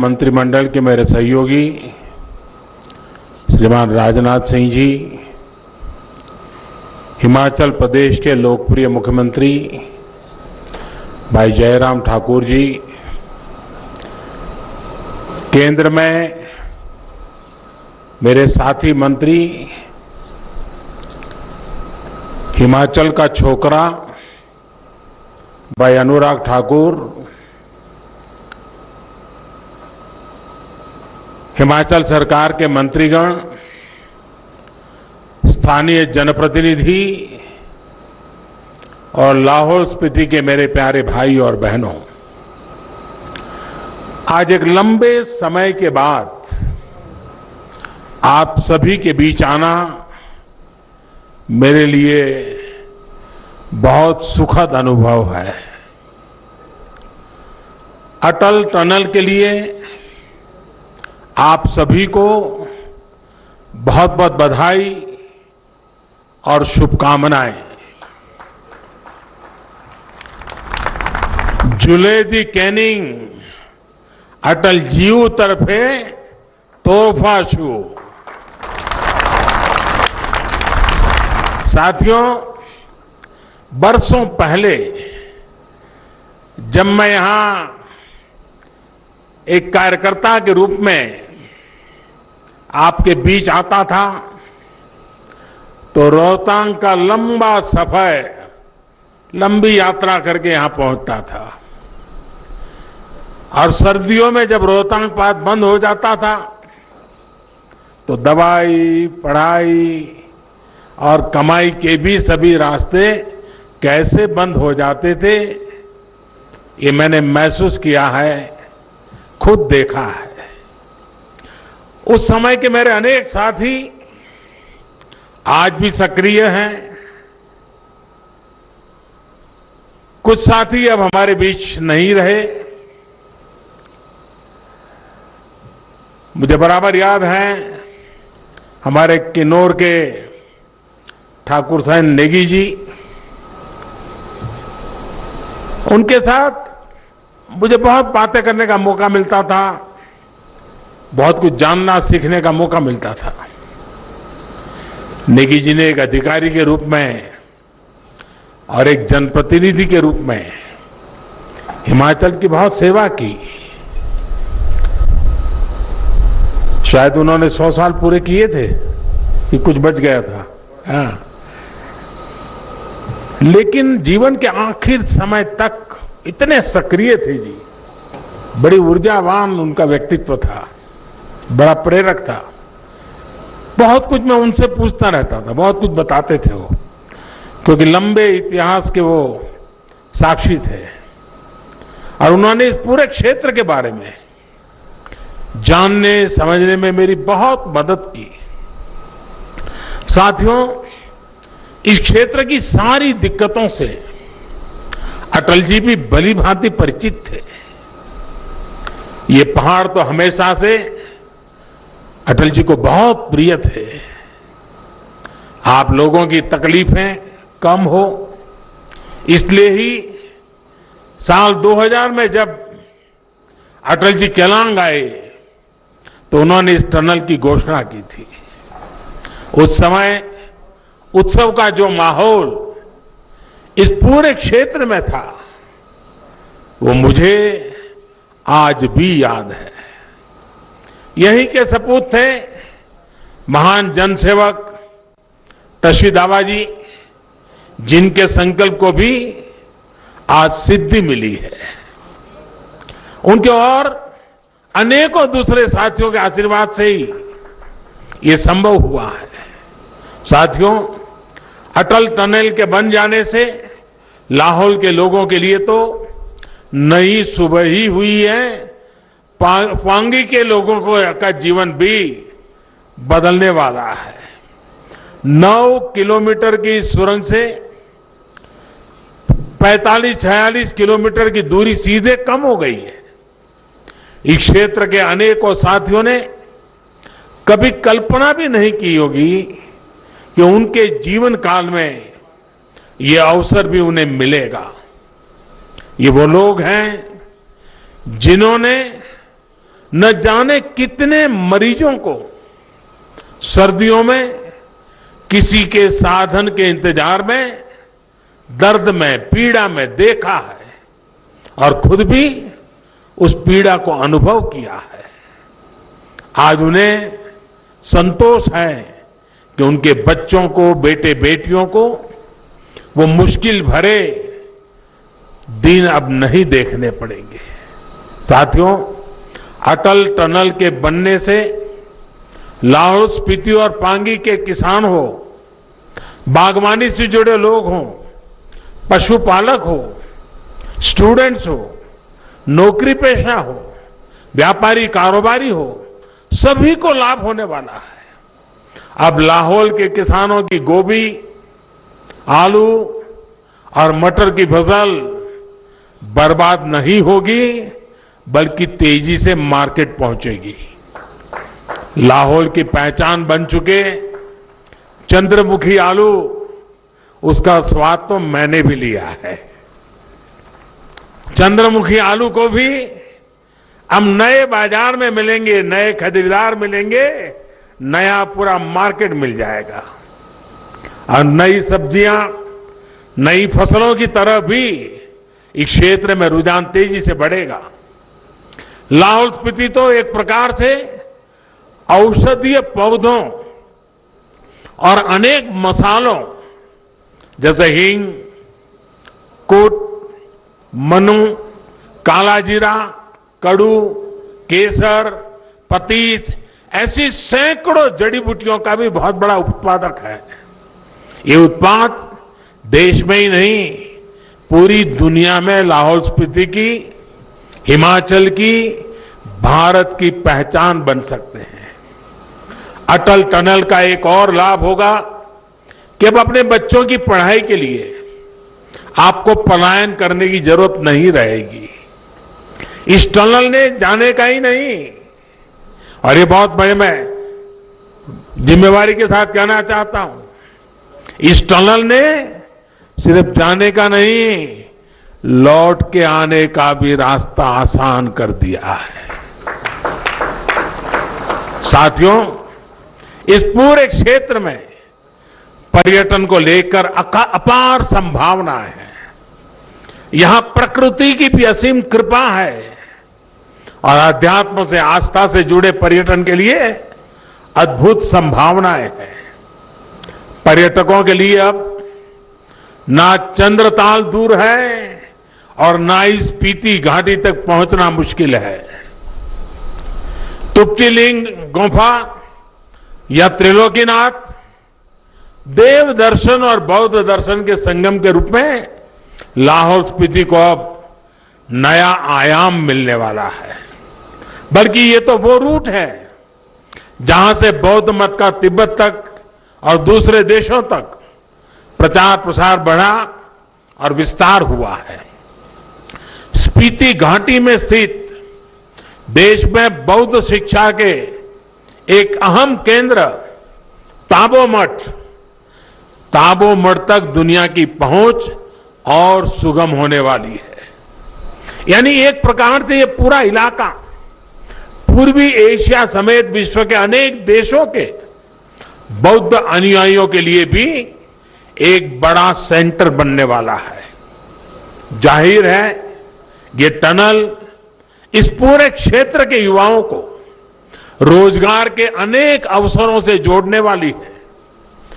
मंत्रिमंडल के मेरे सहयोगी श्रीमान राजनाथ सिंह जी, हिमाचल प्रदेश के लोकप्रिय मुख्यमंत्री भाई जयराम ठाकुर जी, केंद्र में मेरे साथी मंत्री, हिमाचल का छोकरा भाई अनुराग ठाकुर, हिमाचल सरकार के मंत्रीगण, स्थानीय जनप्रतिनिधि और लाहौल स्पीति के मेरे प्यारे भाई और बहनों, आज एक लंबे समय के बाद आप सभी के बीच आना मेरे लिए बहुत सुखद अनुभव है। अटल टनल के लिए आप सभी को बहुत बहुत बधाई और शुभकामनाएं। जुले दी कैनिंग अटल जीव तरफे तोहफा छू। साथियों, बरसों पहले जब मैं यहां एक कार्यकर्ता के रूप में आपके बीच आता था तो रोहतांग का लंबा सफर, लंबी यात्रा करके यहां पहुंचता था और सर्दियों में जब रोहतांग पास बंद हो जाता था तो दवाई, पढ़ाई और कमाई के भी सभी रास्ते कैसे बंद हो जाते थे, ये मैंने महसूस किया है, खुद देखा है। उस समय के मेरे अनेक साथी आज भी सक्रिय हैं। कुछ साथी अब हमारे बीच नहीं रहे। मुझे बराबर याद है हमारे किन्नौर के ठाकुर साहब नेगी जी, उनके साथ मुझे बहुत बातें करने का मौका मिलता था, बहुत कुछ जानना सीखने का मौका मिलता था। नेगी जी ने एक अधिकारी के रूप में और एक जनप्रतिनिधि के रूप में हिमाचल की बहुत सेवा की। शायद उन्होंने 100 साल पूरे किए थे कि कुछ बच गया था। हाँ। लेकिन जीवन के आखिर समय तक इतने सक्रिय थे जी, बड़ी ऊर्जावान उनका व्यक्तित्व था, बड़ा प्रेरक था। बहुत कुछ मैं उनसे पूछता रहता था, बहुत कुछ बताते थे वो, क्योंकि लंबे इतिहास के वो साक्षी थे और उन्होंने इस पूरे क्षेत्र के बारे में जानने समझने में मेरी बहुत मदद की। साथियों, इस क्षेत्र की सारी दिक्कतों से अटल जी भी भली भांति परिचित थे। ये पहाड़ तो हमेशा से अटल जी को बहुत प्रिय थे। आप लोगों की तकलीफें कम हो, इसलिए ही साल 2000 में जब अटल जी केलांग आए तो उन्होंने इस टनल की घोषणा की थी। उस समय उत्सव का जो माहौल इस पूरे क्षेत्र में था वो मुझे आज भी याद है। यहीं के सपूत थे महान जनसेवक तशी दावा जी, जिनके संकल्प को भी आज सिद्धि मिली है। उनके और अनेकों दूसरे साथियों के आशीर्वाद से ही ये संभव हुआ है। साथियों, अटल टनल के बन जाने से लाहौल के लोगों के लिए तो नई सुबह ही हुई है, पांगी के लोगों का जीवन भी बदलने वाला है। 9 किलोमीटर की सुरंग से 45-46 किलोमीटर की दूरी सीधे कम हो गई है। इस क्षेत्र के अनेकों साथियों ने कभी कल्पना भी नहीं की होगी कि उनके जीवन काल में ये अवसर भी उन्हें मिलेगा। ये वो लोग हैं जिन्होंने न जाने कितने मरीजों को सर्दियों में किसी के साधन के इंतजार में, दर्द में, पीड़ा में देखा है और खुद भी उस पीड़ा को अनुभव किया है। आज उन्हें संतोष है कि उनके बच्चों को, बेटे बेटियों को वो मुश्किल भरे दिन अब नहीं देखने पड़ेंगे। साथियों, अटल टनल के बनने से लाहौल स्पीति और पांगी के किसान हो, बागवानी से जुड़े लोग हों, पशुपालक हो, स्टूडेंट्स हो, नौकरी पेशा हो, व्यापारी कारोबारी हो, सभी को लाभ होने वाला है। अब लाहौल के किसानों की गोभी, आलू और मटर की फसल बर्बाद नहीं होगी, बल्कि तेजी से मार्केट पहुंचेगी। लाहौल की पहचान बन चुके चंद्रमुखी आलू, उसका स्वाद तो मैंने भी लिया है। चंद्रमुखी आलू को भी हम नए बाजार में मिलेंगे, नए खरीदार मिलेंगे, नया पूरा मार्केट मिल जाएगा। और नई सब्जियां, नई फसलों की तरफ भी इस क्षेत्र में रुझान तेजी से बढ़ेगा। लाहौल स्पीति तो एक प्रकार से औषधीय पौधों और अनेक मसालों जैसे हींग, कूट, मनु, काला जीरा, कड़ू, केसर, पतीस, ऐसी सैकड़ों जड़ी बूटियों का भी बहुत बड़ा उत्पादक है। ये उत्पाद देश में ही नहीं, पूरी दुनिया में लाहौल स्पीति की, हिमाचल की, भारत की पहचान बन सकते हैं। अटल टनल का एक और लाभ होगा कि अब अपने बच्चों की पढ़ाई के लिए आपको पलायन करने की जरूरत नहीं रहेगी। इस टनल ने जाने का ही नहीं, और ये बहुत बड़े मैं जिम्मेवारी के साथ कहना चाहता हूं, इस टनल ने सिर्फ जाने का नहीं, लौट के आने का भी रास्ता आसान कर दिया है। साथियों, इस पूरे क्षेत्र में पर्यटन को लेकर अपार संभावनाएं हैं। यहां प्रकृति की भी असीम कृपा है और अध्यात्म से, आस्था से जुड़े पर्यटन के लिए अद्भुत संभावनाएं हैं। पर्यटकों के लिए अब ना चंद्रताल दूर है और ना ही स्पीति घाटी तक पहुंचना मुश्किल है। तुप्तिलिंग गुफा या त्रिलोकीनाथ देव दर्शन और बौद्ध दर्शन के संगम के रूप में लाहौल स्पीति को अब नया आयाम मिलने वाला है। बल्कि ये तो वो रूट है जहां से बौद्ध मत का तिब्बत तक और दूसरे देशों तक प्रचार प्रसार बढ़ा और विस्तार हुआ है। स्पीति घाटी में स्थित देश में बौद्ध शिक्षा के एक अहम केंद्र ताबो मठ तक दुनिया की पहुंच और सुगम होने वाली है। यानी एक प्रकार से ये पूरा इलाका पूर्वी एशिया समेत विश्व के अनेक देशों के बौद्ध अनुयायियों के लिए भी एक बड़ा सेंटर बनने वाला है। जाहिर है ये टनल इस पूरे क्षेत्र के युवाओं को रोजगार के अनेक अवसरों से जोड़ने वाली है।